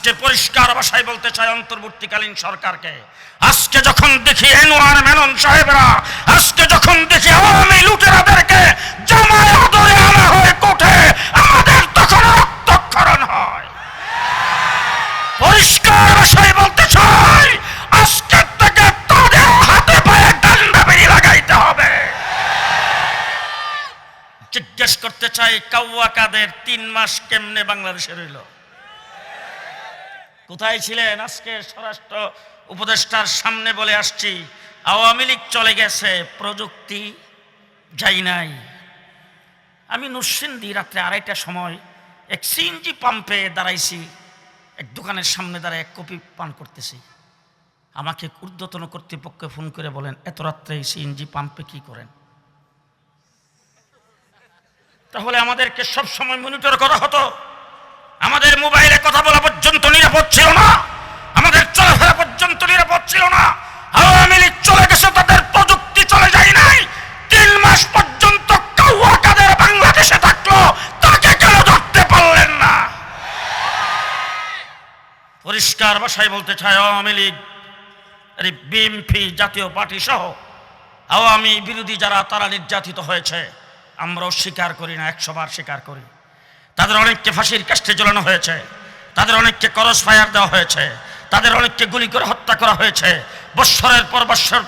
আজকে পরিষ্কার ভাষায় বলতে চাই অন্তর্বর্তীকালীন সরকারকে, আজকে যখন দেখি এনওয়ার মেনন সাহেবরা, আজকে যখন দেখি আওয়ামী লুটেরাদেরকে জামায় আদরে আনা হয় কোর্টে, আমাদের তখন রক্তক্ষরণ হয়। পরিষ্কার ভাষায় বলতে চাই, আজকে থেকে তাদের হাতে পায়ে ডান্ডা বেরি লাগাইতে হবে। জিজ্ঞেস করতে চাই, কাউয়া কাদের 3 মাস কেমনে বাংলাদেশে রইল? কোথায় ছিলেন? আজকে স্বরাষ্ট্র উপদেষ্টার সামনে বলে আসছি, আওয়ামী লীগ চলে গেছে, প্রযুক্তি যাই নাই। আমি নরসিংদী রাত্রে 2:30টার সময় এক সিএনজি পাম্পে দাঁড়াইছি, এক দোকানের সামনে দাঁড়ায় এক কপি পান করতেছি। আমাকে ঊর্ধ্বতন কর্তৃপক্ষ ফোন করে বলেন, এত রাত্রে সিএনজি পাম্পে কি করেন? তাহলে আমাদেরকে সব সময় মনিটর করা হতো। আমাদের মোবাইলে কথা বলা পর্যন্ত নিরাপদ ছিল না, আমাদের চলাফেরা পর্যন্ত নিরাপদ ছিল না। আওয়ামী লীগ চলে গেছে, তাদের প্রযুক্তি চলে যায় নাই। 3 মাস পর্যন্ত কাউয়া কাদের বাংলাদেশে থাকলো, তাকে কেন ধরতে পারলেন না? পরিষ্কার ভাষায় বলতে চাই, আওয়ামী লীগ, বিএনপি, জাতীয় পার্টি সহ আওয়ামী বিরোধী যারা, তারা নির্যাতিত হয়েছে। আমরাও স্বীকার করি না, 100 বার স্বীকার করি। তাদের অনেককে ফাঁসির কাস্টে ঝোলানো হয়েছে, তাদের অনেককে ক্রস ফায়ার দেওয়া হয়েছে, তাদের অনেককে গুলি করে হত্যা করা হয়েছে, বৎসরের পর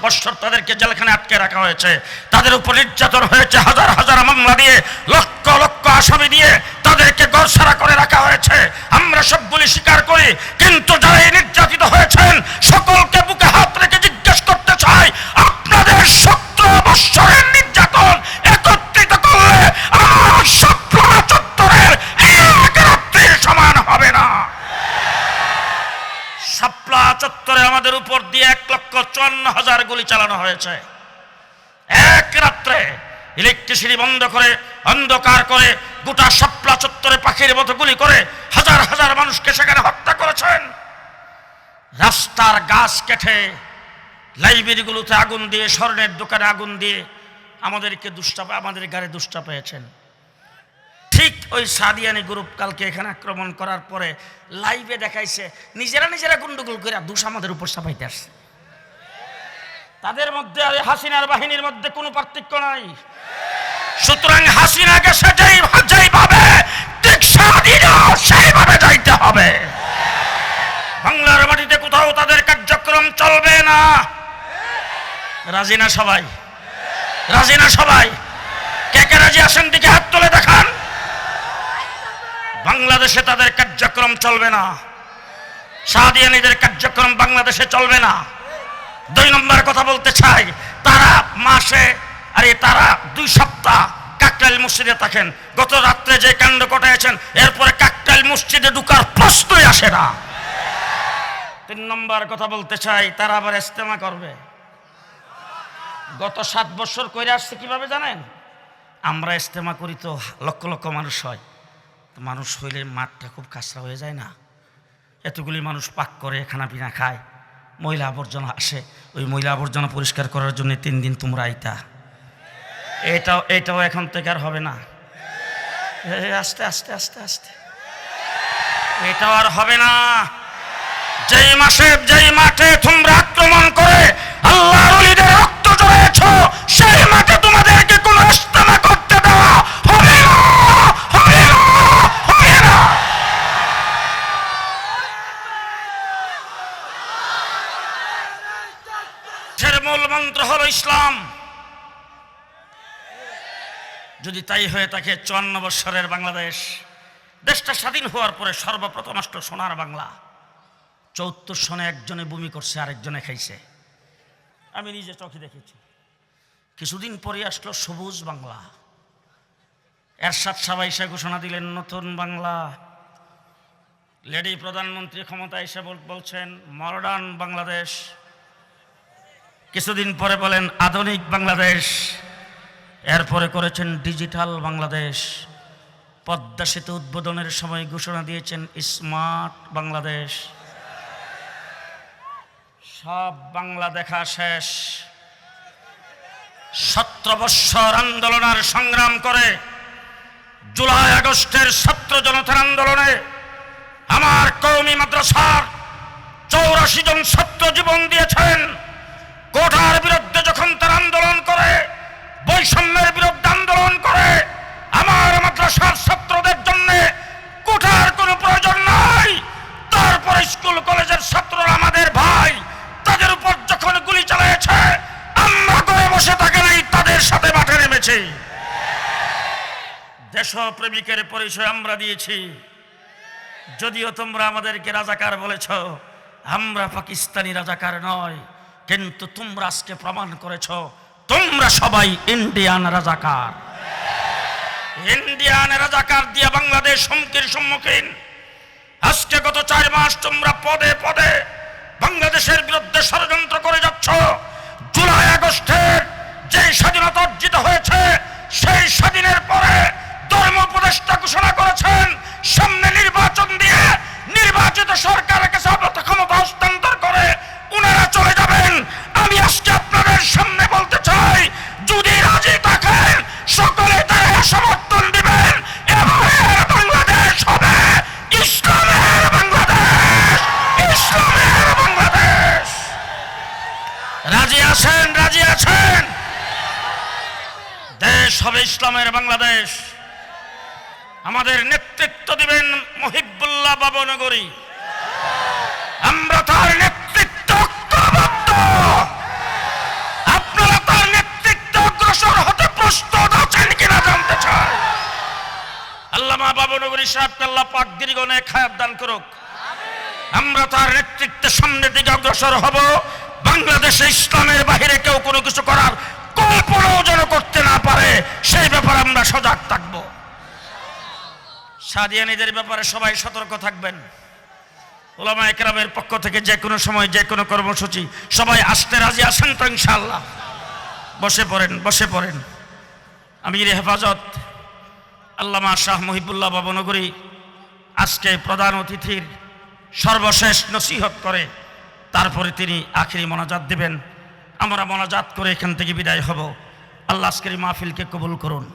বৎসর তাদেরকে জেলখানে আটকে রাখা হয়েছে, তাদের উপর নির্যাতন হয়েছে, হাজার হাজার মামলা দিয়ে, লক্ষ লক্ষ আসামি দিয়ে তাদেরকে গড়সারা করে রাখা হয়েছে। আমরা সবগুলি স্বীকার করি, কিন্তু যারা নির্যাতিত হয়েছেন সকলকে বুকে হাত রেখে জিজ্ঞেস করতে চাই, আপনাদের 17 বৎসরের নির্যাতন একত্রিত করলে আমার শাপলা চত্বরের এক রাত্রির সমান হবে না। শাপলা চত্বরে আমাদের উপর দিয়ে 1,54,000 গুলি চালানো হয়েছে। এক রাত্রে ইলেকট্রিসিটি বন্ধ করে, অন্ধকার করে, গোটা শাপলা চত্বরে পাখির মতো গুলি করে হাজার হাজার মানুষকে সেখানে হত্যা করেছেন। রাস্তার গাছ কেটে, লাইব্রেরিগুলোতে আগুন দিয়ে, স্বর্ণের দোকানে আগুন দিয়ে আমাদের গাড়ি দুষ্টা পেয়েছেন। ঠিক ওই সাদিয়ানি গ্রুপ কালকে এখানে আক্রমণ করার পরে লাইভে দেখাইছে নিজেরা গন্ডগোল করে দুষ আমাদের উপর চাপাইতে আসছে। তাদের মধ্যে আর হাসিনার বাহিনীর মধ্যে কোনো পার্থক্য নাই। সুতরাং হাসিনাকে যেইভাবে সেইভাবে যাইতে হবে। বাংলার মাটিতে কোথাও তাদের কার্যক্রম চলবে না। রাজি না সবাই? রাজি না সবাই? কে কে রাজি আছেন দিকে হাত তুলে দেখান। বাংলাদেশে তাদের কার্যক্রম চলবে না, সাদিয়ানীদের কার্যক্রম বাংলাদেশে চলবে না। 2 নম্বর কথা বলতে চাই, তারা তারা 2 সপ্তাহ কাকরাইল মসজিদে থাকেন। গত রাত্রে যে কাণ্ড ঘটাইছেন, এরপরে কাকরাইল মসজিদে ঢুকার প্রশ্নই আসে না। 3 নম্বর কথা বলতে চাই, তারা আবার ইজতেমা করবে। গত 7 বছর করে আসছে কিভাবে জানেন? আমরা ইজতেমা করি তো লক্ষ লক্ষ মানুষ হয়, মানুষ হইলে মাঠটা খুব কাঁচরা হয়ে যায় না? এতগুলি মানুষ পাক করে, খানা পিনা খায়, ময়লা আবর্জনা আসে। ওই ময়লা আবর্জনা পরিষ্কার করার জন্য 3 দিন তোমরা আইতা। এটাও এখন থেকে আর হবে না। আস্তে আস্তে আস্তে আস্তে এটাও আর হবে না। যেই মাঠে তোমরা আক্রমণ করে আল্লাহর ওলিদের রক্ত জড়িয়েছ, সেই মাঠে তোমাদেরকে কোনো ইজতেমা করতে দেওয়া হবে না, হবে না, হবে না। এর মূল মন্ত্র হলো ইসলাম। যদি তাই হয়ে থাকে, 54 বৎসরের বাংলাদেশ, দেশটা স্বাধীন হওয়ার পরে সর্বপ্রথম আসলো সোনার বাংলা। 74 সনে একজনে বমি করছে, আরেকজনে খাইছে, আমি নিজে চোখে দেখেছি। কিছুদিন পরে আসলো সবুজ বাংলা। এরশাদ সাহেব এসে ঘোষণা দিলেন নতুন বাংলা। লেডি প্রধানমন্ত্রী ক্ষমতা এসে বলছেন মডার্ন বাংলাদেশ। কিছুদিন পরে বলেন আধুনিক বাংলাদেশ। এরপরে করেছেন ডিজিটাল বাংলাদেশ। পদ্মা সেতু উদ্বোধনের সময় ঘোষণা দিয়েছেন স্মার্ট বাংলাদেশ। সব বাংলা দেখা শেষ। 17 বৎসর আন্দোলনের সংগ্রাম করে জুলাই আগস্টের ছাত্র জনতার আন্দোলনে আমার কওমি মাদ্রাসার 84 জন ছাত্র জীবন দিয়েছেন। কোটার বিরুদ্ধে যখন তারা আন্দোলন করে, বৈষম্যের বিরুদ্ধে আন্দোলন করে, আমার মাদ্রাসার ছাত্রদের জন্য কোটার কোনো প্রয়োজন নাই। তারপরে স্কুল কলেজের ছাত্ররা আমাদের ভাই, তাদের উপর যখন গুলি চালিয়েছে আমরা ঘরে বসে থাকি নাই, তাদের সাথে মাঠে নেমেছি। দেশপ্রেমিকের পরিচয় আমরা দিয়েছি। যদিও তোমরা আমাদেরকে রাজাকার বলেছ, আমরা পাকিস্তানি রাজাকার নয়, কিন্তু তোমরা আজকে প্রমাণ করেছ তোমরা সবাই ইন্ডিয়ান রাজাকার। ইন্ডিয়ান রাজাকার দিয়ে বাংলাদেশ হুমকির সম্মুখীন। আজকে গত 4 মাস তোমরা পদে পদে বাংলাদেশের বিরুদ্ধে ষড়যন্ত্র করে যাচ্ছ। জুলাই আগস্টের যে স্বাধীনতা অর্জিত হয়েছে, সেই স্বাধীনের পরে ধর্ম উপদেষ্টা ঘোষণা করেছেন সামনে নির্বাচন দিয়ে নির্বাচিত সরকারের কাছে ক্ষমতা হস্তান্তর করে উনারা চলে যাবেন। আমি আজকে আপনাদের সামনে বলতে চাই, যদি রাজি থাকেন সকলে তারা সমর্থন দিবেন এবং বাংলাদেশ হবে ইসলামের বাংলাদেশ, ইসলামের বাংলাদেশ। রাজি আছেন? রাজি আছেন? দেশ হবে ইসলামের বাংলাদেশ। আমাদের নেতৃত্ব দিবেন মহিবুল্লাহ বাবনগরী। আমরা তার নেতৃত্ব ঐক্যবদ্ধ। আপনারা তার নেতৃত্ব অগ্রসর হতে প্রস্তুত আছেন কিনা জানতে চাই। আল্লামা বাবনগরী সাহেবকে আল্লাহ পাক দীর্ঘনেক হায়াত দান করুক। আমরা তার নেতৃত্বের সামনের দিকে অগ্রসর হব। বাংলাদেশে ইসলামের বাহিরে কেউ কোনো কিছু করার কল্পনাও যেন করতে না পারে, সেই ব্যাপারে আমরা সজাগ থাকব। সাদিয়ানীদের ব্যাপারে সবাই সতর্ক থাকবেন। উলামা একরামের পক্ষ থেকে যে কোনো সময় যে কোনো কর্মসূচি সবাই আসতে রাজি আছেন তো? ইনশাআল্লাহ বসে পড়েন, বসে পড়েন। আমির হেফাজত আল্লামা শাহ মহিবুল্লাহ বাবনগরী আজকে প্রধান অতিথির সর্বশেষ নসিহত করে তারপরে তিনি আখিরি মোনাজাত দিবেন। আমরা মোনাজাত করে এখান থেকে বিদায় হব। আল্লাহ আজকের মাহফিলকে কবুল করুন।